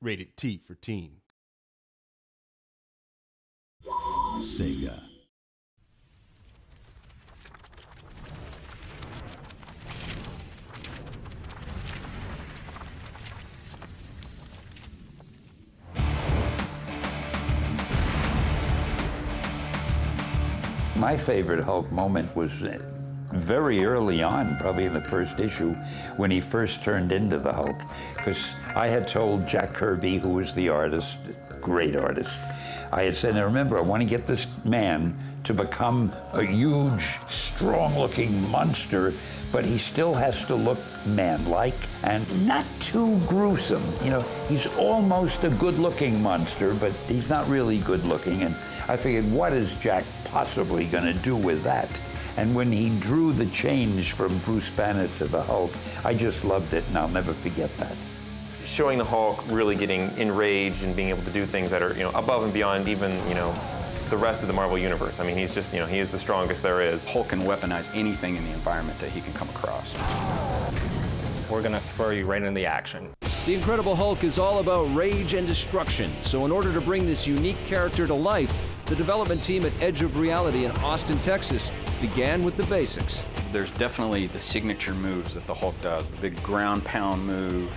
Rated T for teen. SEGA. My favorite Hulk moment was very early on, probably in the first issue, when he first turned into the Hulk. Because I had told Jack Kirby, who was the artist, great artist, I had said, now remember, I want to get this man to become a huge, strong-looking monster, but he still has to look man-like and not too gruesome. You know, he's almost a good-looking monster, but he's not really good-looking. And I figured, what is Jack possibly going to do with that? And when he drew the change from Bruce Banner to the Hulk, I just loved it, and I'll never forget that. Showing the Hulk really getting enraged and being able to do things that are, above and beyond even, the rest of the Marvel Universe. I mean, he's just, he is the strongest there is. Hulk can weaponize anything in the environment that he can come across. We're gonna throw you right into the action. The Incredible Hulk is all about rage and destruction. So in order to bring this unique character to life, the development team at Edge of Reality in Austin, Texas, began with the basics. There's definitely the signature moves that the Hulk does. The big ground pound move,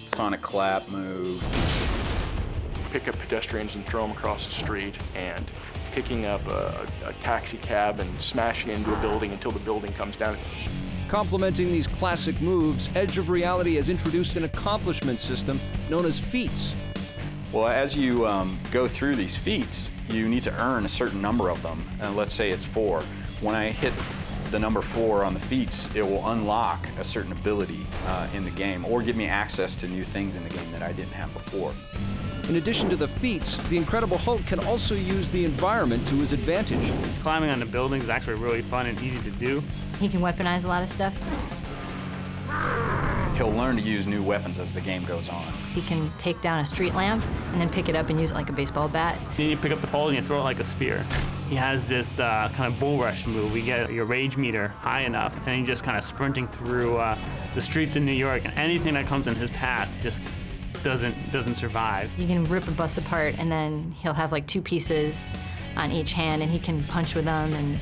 sonic clap move. Pick up pedestrians and throw them across the street, and picking up a taxi cab and smashing it into a building until the building comes down. Complementing these classic moves, Edge of Reality has introduced an accomplishment system known as feats. Well, as you go through these feats, you need to earn a certain number of them. And let's say it's 4. When I hit the number 4 on the feats, it will unlock a certain ability in the game, or give me access to new things in the game that I didn't have before. In addition to the feats, the Incredible Hulk can also use the environment to his advantage. Climbing on the buildings is actually really fun and easy to do. He can weaponize a lot of stuff. He'll learn to use new weapons as the game goes on. He can take down a street lamp and then pick it up and use it like a baseball bat. Then you pick up the pole and you throw it like a spear. He has this kind of bull rush move. We get your rage meter high enough, and he's just kind of sprinting through the streets of New York, and anything that comes in his path just doesn't survive. You can rip a bus apart, and then he'll have like 2 pieces on each hand, and he can punch with them and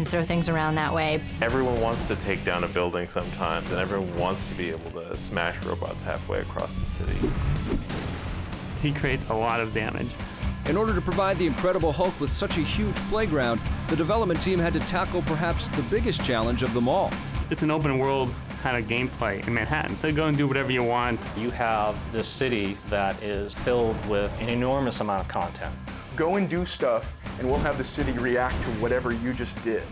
throw things around that way. Everyone wants to take down a building sometimes, and everyone wants to be able to smash robots halfway across the city. He creates a lot of damage. In order to provide the Incredible Hulk with such a huge playground, the development team had to tackle perhaps the biggest challenge of them all. It's an open world kind of gameplay in Manhattan, so go and do whatever you want. You have this city that is filled with an enormous amount of content. Go and do stuff, and we'll have the city react to whatever you just did.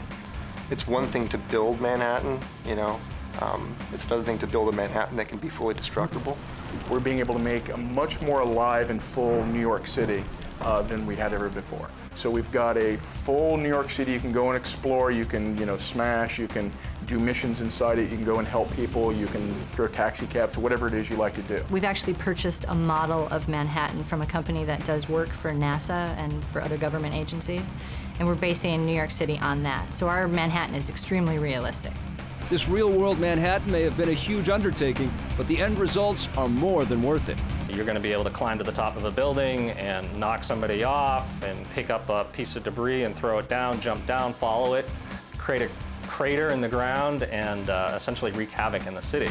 It's one thing to build Manhattan, it's another thing to build a Manhattan that can be fully destructible. We're being able to make a much more alive and full New York City than we had ever before. So we've got a full New York City you can go and explore, you can, smash, you can do missions inside it, you can go and help people, you can throw taxi cabs, whatever it is you like to do. We've actually purchased a model of Manhattan from a company that does work for NASA and for other government agencies, and we're basing New York City on that. So our Manhattan is extremely realistic. This real-world Manhattan may have been a huge undertaking, but the end results are more than worth it. You're going to be able to climb to the top of a building and knock somebody off and pick up a piece of debris and throw it down, jump down, follow it, create a crater in the ground, and essentially wreak havoc in the city.